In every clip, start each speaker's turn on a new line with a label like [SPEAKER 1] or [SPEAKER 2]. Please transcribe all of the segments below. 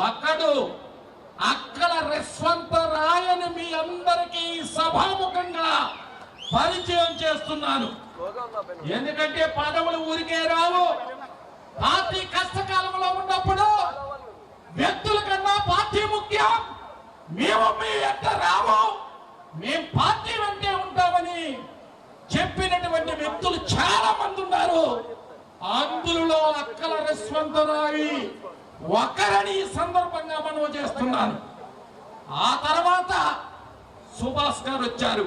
[SPEAKER 1] ఒకడు అక్కల యశ్వంతరాయని మీ అందరికీ సభాముఖంగా పరిచయం చేస్తున్నాను. ఎందుకంటే పదవులు ఊరికే రావు. పార్టీ కష్టకాలంలో ఉన్నప్పుడు వ్యక్తుల కన్నా పార్టీ ముఖ్యం. మేము మీ వెంట రాము, మేము పార్టీ వెంటే ఉంటామని చెప్పినటువంటి వ్యక్తులు చాలా మంది ఉన్నారు. అందులో అక్కల యశ్వంతరాయి ఒకరని ఈ సందర్భంగా మనం చేస్తున్నాను. ఆ తర్వాత సుభాష్ గారు వచ్చారు.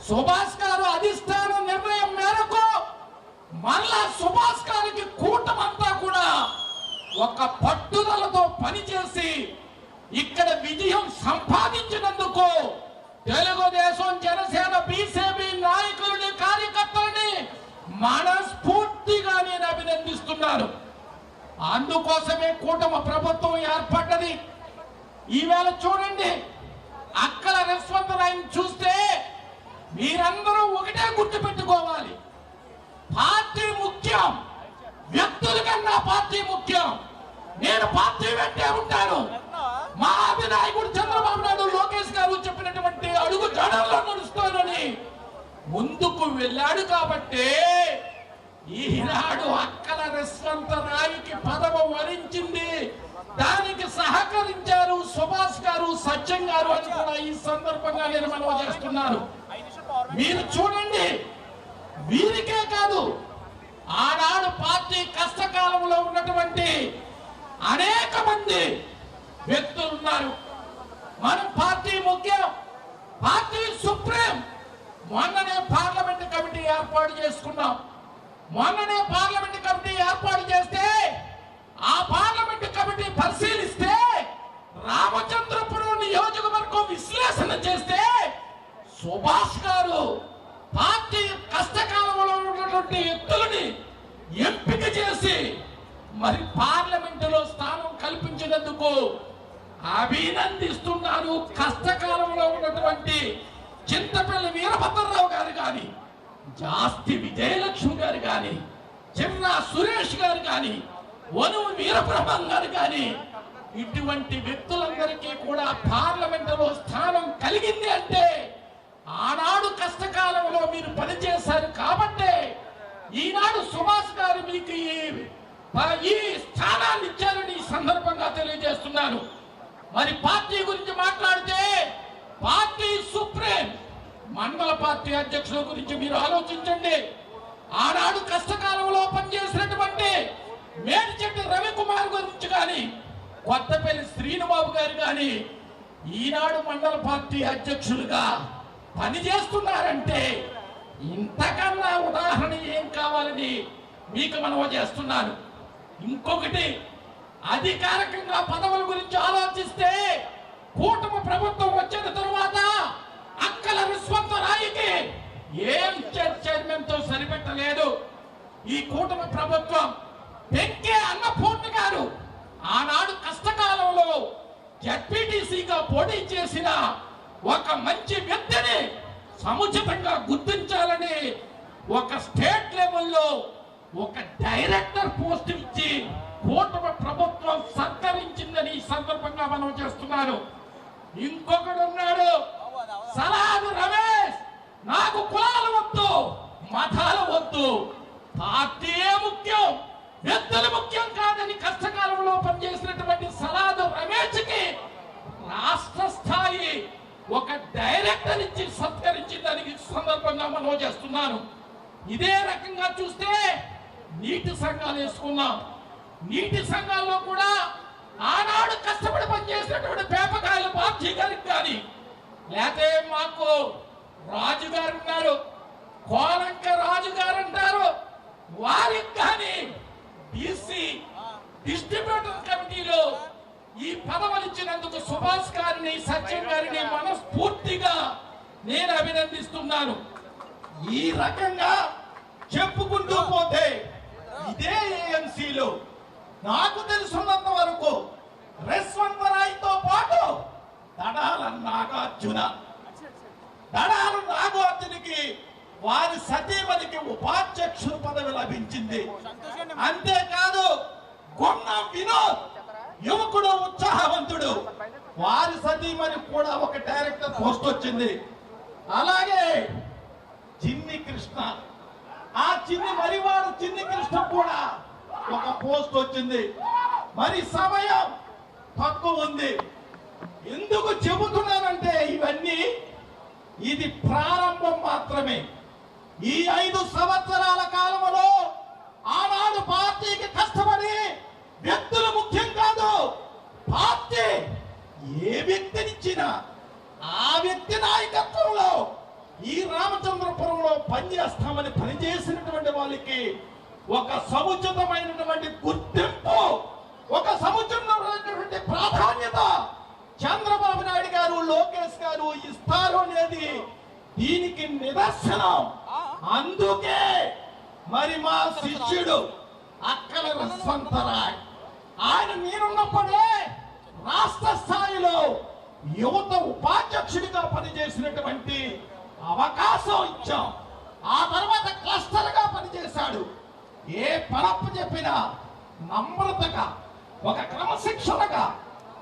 [SPEAKER 1] సుభాష్ గారు అధిష్టాన నిర్ణయం మేరకు మళ్ళా సుభాష్ గారికి కూటమంతా కూడా ఒక పట్టుదలతో పనిచేసి ఇక్కడ విజయం సంపాదించినందుకు తెలుగుదేశం, జనసేన, బీజేపీ నాయకులని, కార్యకర్తలని మనస్ఫూర్తిగా నేను అభినందిస్తున్నాను. అందుకోసమే కూటమి ప్రభుత్వం ఏర్పడ్డది. ఈవేళ చూడండి, అక్కల యశ్వంతరాయని చూస్తే మీరందరూ ఒకటే గుర్తుపెట్టుకోవాలి, పార్టీ ముఖ్యం, వ్యక్తుల కన్నా పార్టీ ముఖ్యం. నేను పార్టీ వెంటే ఉంటాను. మా అధినాయకుడు చంద్రబాబు నాయుడు, లోకేష్ గారు చెప్పినటువంటి అడుగు జాడల్లో నడుస్తానని ముందుకు వెళ్ళాడు. కాబట్టి ఈనాడు అక్కల యశ్వంతరాయికి పదవి వరించింది. దానికి సహకరించారు సుభాష్ గారు, సత్యం గారు అని కూడా ఈ సందర్భంగా నేను మనవి చేస్తున్నాను. మీరు చూడండి, వీరికే కాదు, ఆనాడు పార్టీ కష్టకాలంలో ఉన్నటువంటి అనేక మంది వ్యక్తులు ఉన్నారు. మనం పార్టీ ముఖ్యం, పార్టీ సుప్రీం. మొన్ననే పార్లమెంట్ కమిటీ ఏర్పాటు చేసుకున్నాం. మొన్ననే పార్లమెంట్ కమిటీ ఏర్పాటు చేస్తే ఆ పార్లమెంట్ కమిటీ పరిశీలిస్తే రామచంద్రపురం నియోజకవర్గం విశ్లేషణ చేస్తే సుభాష్ గారు పార్టీ కష్టకాలంలో ఉన్నటువంటి వ్యక్తులని ఎంపిక చేసి మరి పార్లమెంటులో స్థానం కల్పించినందుకు అభినందిస్తున్నారు. కష్టకాలంలో ఉన్నటువంటి చింతపల్లి వీరభద్రరావు గారు కానీ, జాస్తి విజయలక్ష్మి గారు కానీ, చిన్న సురేష్ గారు కానీ, వను వీరబ్రహ్మం గారు కానీ, ఇటువంటి వ్యక్తులందరికీ కూడా పార్లమెంటులో స్థానం కలిగింది అంటే ఆనాడు కష్టకాలంలో మీరు పనిచేశారు. కాబట్టి ఈనాడు సుభాష్ గారు మీకు ఈ స్థానాన్ని ఇచ్చారని ఈ సందర్భంగా తెలియజేస్తున్నాను. మరి పార్టీ గురించి మాట్లాడితే పార్టీ సుప్రీం, మండల పార్టీ అధ్యక్షుల గురించి మీరు ఆలోచించండి. ఆనాడు కష్టకాలంలో పనిచేసినటువంటి మేడిచెట్టి రవికుమార్ గురించి కానీ, కొత్తపల్లి శ్రీనుబాబు గారు కానీ ఈనాడు మండల పార్టీ అధ్యక్షులుగా పనిచేస్తున్నారంటే ఇంతకన్నా ఉదాహరణ ఏం కావాలని మీకు మనవి చేస్తున్నాను. ఇంకొకటి, అధికారికంగా పదవుల గురించి ఆలోచిస్తే కూటమి ప్రభుత్వం వచ్చిన తరువాత అక్కల యశ్వంతరాయికి ఏం చైర్మన్ తో సరిపెట్టలేదు. ఈ కూటమి ప్రభుత్వం పెంకే అన్నపూర్ణ గారు ఆనాడు కష్టకాలంలో జడ్పీటీసీగా పోటీ చేసిన ఒక మంచి వ్యక్తిని సముచితంగా గుర్తించాలని ఒక స్టేట్ లెవెల్లో ఒక డైరెక్టర్ పోస్ట్ ఇచ్చి కూటమి ప్రభుత్వం సత్కరించిందని ఈ సందర్భంగా మనం చేస్తున్నాను. ఇంకొకడు ఉన్నాడు, సలాదు రమేష్. నాకు కులాలు వద్దు, మతాలు వద్దు, పార్టీయే ముఖ్యం, వ్యక్తులు ముఖ్యం కాదని కష్టకాలంలో పనిచేసినటువంటి సలాదు రమేష్ కి రాష్ట్ర స్థాయి ఒక డైరెక్టర్ ఇచ్చి సత్కరించిందని సందర్భంగా మనం చేస్తున్నాను. ఇదే రకంగా చూస్తే నీటి సంఘాలు వేసుకున్నాం. నీటి సంఘాల్లో కూడా ఆనాడు కష్టపడి పనిచేసినటువంటి పేపకాయలు బాబ్జీ గారికి కానీ, లేకపోతే మాకు రాజుగారు ఉన్నారు, కోలంక రాజుగారు అంటారు, వారికి కానీ బీసీ డిస్ట్రిబ్యూటర్ కమిటీలో ఈ పదవులు ఇచ్చినందుకు సుభాష్ గారిని, సత్యం గారిని మనస్ఫూర్తిగా నేను అభినందిస్తున్నాను. ఈ రకంగా చెప్పుకుంటూ పోతే ఇదే ఏఎంసీలో నాకు తెలుసున్నంత వరకు యశ్వంతరాయ్తో పాటు దడాల నాగార్జునకి వారి సతీమణికి ఉపాధ్యక్షుడు పదవి లభించింది. అంతేకాదు గున్న వినోద్ యువకుడు, ఉత్సాహవంతుడు. వారి సతీమణి కూడా ఒక డైరెక్టర్ పోస్ట్ వచ్చింది. అలాగే చిన్ని కృష్ణ, ఆ మరివాడు చిన్ని కృష్ణ కూడా ఒక పోస్ట్ వచ్చింది. మరి సమయం తక్కువ ఉంది. ఎందుకు చెబుతున్నానంటే ఇవన్నీ ఇది ప్రారంభం మాత్రమే. ఈ 5 సంవత్సరాల కాలంలో ఆనాడు పార్టీకి కష్టపడి వ్యక్తులు ముఖ్యం కాదు, పార్టీ ఏ వ్యక్తినిచ్చినా ఆ వ్యక్తి నాయకత్వంలో ఈ రామచంద్రపురంలో పనిచేస్తామని పనిచేసినటువంటి వాళ్ళకి ఒక సముచితమైనటువంటి గుర్తింపు, ఒక సముచితమైనటువంటి ప్రాధాన్యత చంద్రబాబు నాయుడు గారు, లోకేష్ గారు ఇస్తారు అనేది దీనికి నిదర్శనం. అందుకే మరి మా శిష్యుడు అక్కల రస్వంతరాయ్ ఆయన మీరున్నప్పుడే రాష్ట్ర స్థాయిలో యువత ఉపాధ్యక్షుడిగా పనిచేసినటువంటి అవకాశం ఇచ్చాం. ఆ తర్వాత క్లస్టర్ గా పనిచేశాడు. ఏ పరప్ప చెప్పినా నమ్రతగా, ఒక క్రమశిక్షణగా,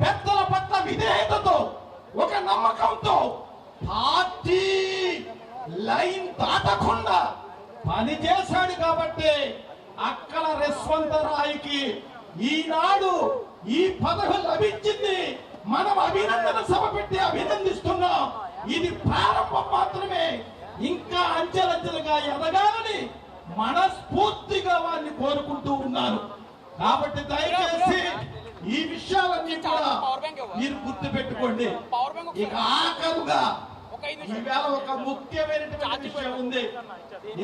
[SPEAKER 1] పెద్దల పట్ల విధేయతతో, ఒక నమ్మకంతో పార్టీ లైన్ దాటకుండా పనిచేశాడు. కాబట్టి అక్కల యశ్వంతరాయ్కి ఈనాడు ఈ పదవి లభించింది. మనం అభినందన సభ పెట్టి అభినందిస్తున్నాం. ఇది ప్రారంభం మాత్రమే. ఇంకా అంచెలంచెలుగా ఎదగాలని మనస్ఫూర్తిగా వారిని కోరుకుంటూ ఉన్నాను. కాబట్టి దయచేసి ఈ విషయాలన్నీ కూడా మీరు గుర్తు పెట్టుకోండి. ఇక ఆఖరుగా ఈవేళ ఒక ముఖ్యమైనటువంటి విషయం ఉంది.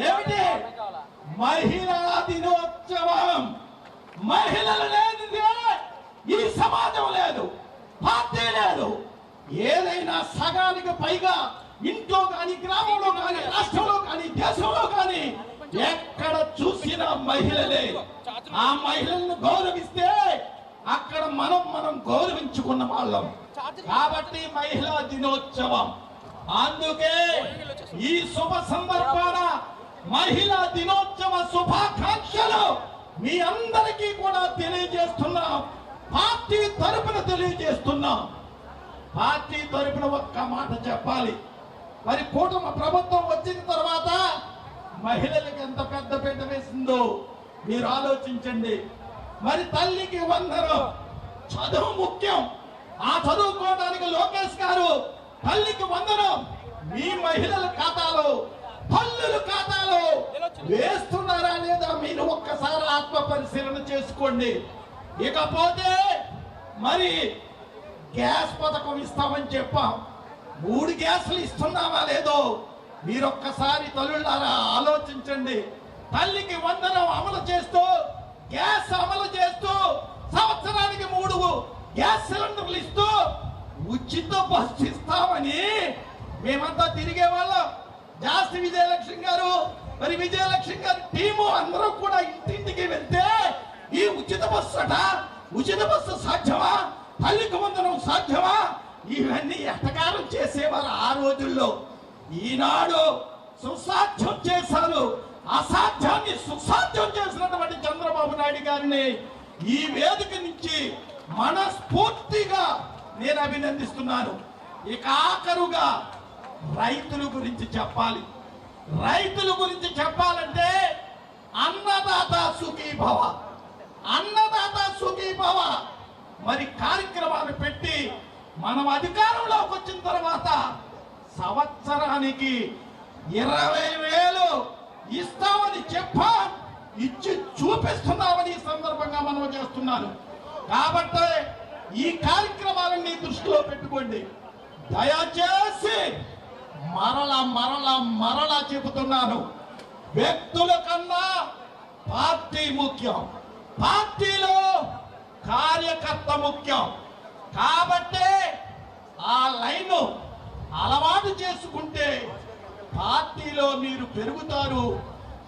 [SPEAKER 1] ఏమిటి? మహిళా దినోత్సవం. మహిళలు లేనిదే ఈ సమాజం లేదు, పార్టీ లేదు. ఏదైనా సగానికి పైగా ఇంట్లో కానీ, గ్రామంలో కానీ, రాష్ట్రంలో కానీ, దేశంలో కానీ ఎక్కడ చూసినా మహిళలే. ఆ మహిళలను గౌరవిస్తే అక్కడ మనం గౌరవించుకున్న వాళ్ళం. కాబట్టి మహిళా దినోత్సవం. అందుకే ఈ శుభ సందర్భాన మహిళా దినోత్సవ శుభాకాంక్షలు మీ అందరికీ కూడా తెలియజేస్తున్నాం. పార్టీ తరపున తెలియజేస్తున్నాం. పార్టీ తరపున ఒక్క మాట చెప్పాలి. మరి కూటమి ప్రభుత్వం వచ్చిన తర్వాత మహిళలకు ఎంత పెద్ద పీట వేసిందో మీరు ఆలోచించండి. మరి తల్లికి వందనం. చదువు ముఖ్యం. ఆ చదువుకోవడానికి లోకేష్ గారు తల్లికి వందనం మీ మహిళల ఖాతాలో, పల్లుల ఖాతాలో వేస్తున్నారా లేదా మీరు ఒక్కసారి ఆత్మ పరిశీలన చేసుకోండి. ఇకపోతే మరి గ్యాస్ పథకం ఇస్తామని చెప్పాం. 3 గ్యాసులు ఇస్తున్నామా లేదో మీరు ఒక్కసారి తల్లులారా ఆలోచించండి. తల్లికి వందనం అమలు చేస్తూ, గ్యాస్ అమలు చేస్తూ, సంవత్సరానికి 3 గ్యాస్ సిలిండర్లు ఇస్తూ ఉచిత బస్సు ఇస్తామని మేమంతా తిరిగే వాళ్ళం. జాస్తి విజయలక్ష్మి గారు, మరి విజయలక్ష్మి గారి టీము అందరూ కూడా ఇంటింటికి వెళ్తే ఈ ఉచిత బస్సు అట, ఉచిత బస్సు సాధ్యమా, తల్లికి వందనం సాధ్యమా, ఇవన్నీ ఎటకారం చేసేవారు ఆ రోజుల్లో. ఈనాడు సుసాధ్యం చేశారు. అసాధ్యాన్ని సుసాధ్యం చేసినటువంటి చంద్రబాబు నాయుడు గారిని ఈ వేదిక నుంచి మనస్ఫూర్తిగా నేను అభినందిస్తున్నాను. ఇక ఆఖరుగా రైతుల గురించి చెప్పాలి. రైతుల గురించి చెప్పాలంటే అన్నదాత సుఖీభవ, అన్నదాత సుఖీభవ మరి కార్యక్రమాలు పెట్టి మనం అధికారంలోకి వచ్చిన తర్వాత సంవత్సరానికి 20,000 ఇస్తామని చెప్పాం. ఇచ్చి చూపిస్తున్నామని ఈ సందర్భంగా మనం చేస్తున్నాను. కాబట్టి ఈ కార్యక్రమాలన్నీ దృష్టిలో పెట్టుకోండి. దయచేసి మరలా చెబుతున్నాను, వ్యక్తుల కన్నా పార్టీ ముఖ్యం, పార్టీలో కార్యకర్త ముఖ్యం. కాబట్టి ఆ లైన్ అలవాటు చేసుకుంటే పార్టీలో మీరు పెరుగుతారు.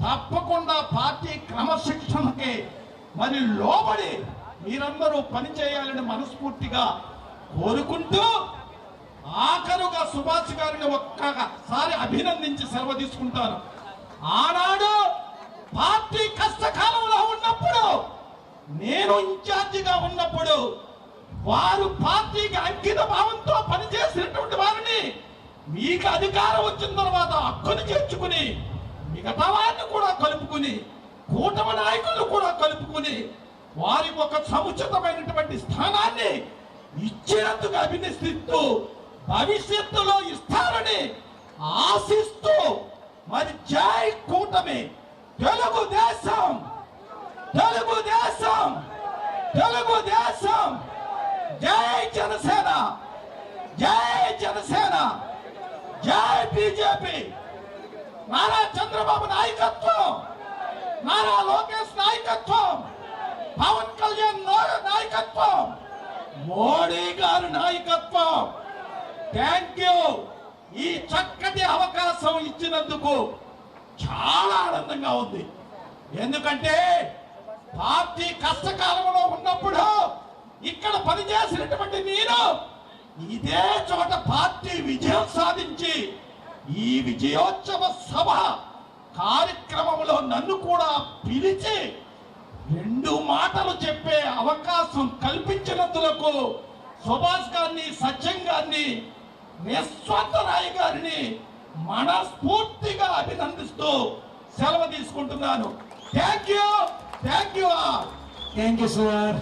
[SPEAKER 1] తప్పకుండా పార్టీ క్రమశిక్షణకి మరి లోబడి మీరందరూ పనిచేయాలని మనస్ఫూర్తిగా కోరుకుంటూ ఆఖరుగా సుభాష్ గారిని ఒక్కసారి అభినందించి సెలవు తీసుకుంటాను. ఆనాడు పార్టీ కష్టకాలంలో ఉన్నప్పుడు, నేను ఇన్ఛార్జిగా ఉన్నప్పుడు వారు పార్టీకి అంకిత భావంతో పనిచేసినటువంటి వారిని మీకు అధికారం వచ్చిన తర్వాత హక్కును చేర్చుకుని మిగతా వారిని కూడా కలుపుకుని కూటమి నాయకులను కూడా కలుపుకుని వారికి ఒక సముచితమైనటువంటి స్థానాన్ని ఇచ్చినందుకు అభినందిస్తూ భవిష్యత్తులో ఇస్తారని ఆశిస్తూ మరి జై కూటమి, తెలుగుదేశం, తెలుగుదేశం, తెలుగుదేశం, జై జనసేన, జై జనసేన, జై బీజేపీ, నారా చంద్రబాబు నాయకత్వం, నారా లోకేష్ నాయకత్వం, పవన్ కళ్యాణ్ నాయకత్వం, మోడీ గారి నాయకత్వం. Thank you. ఈ చక్కటి అవకాశం ఇచ్చినందుకు చాలా ఆనందంగా ఉంది. ఎందుకంటే పార్టీ కష్టకాలంలో ఉన్నప్పుడు ఇక్కడ పనిచేసినటువంటి నేను ఇదే చోట పార్టీ విజయం సాధించి ఈ విజయోత్సవ సభ కార్యక్రమంలో నన్ను కూడా పిలిచి 2 మాటలు చెప్పే అవకాశం కల్పించినందుకు సుభాష్ గారిని, సత్యం గారిని, యశ్వంత రాయ్ గారిని మనస్ఫూర్తిగా అభినందిస్తూ సెలవు తీసుకుంటున్నాను. Thank you, thank you,
[SPEAKER 2] thank you sir.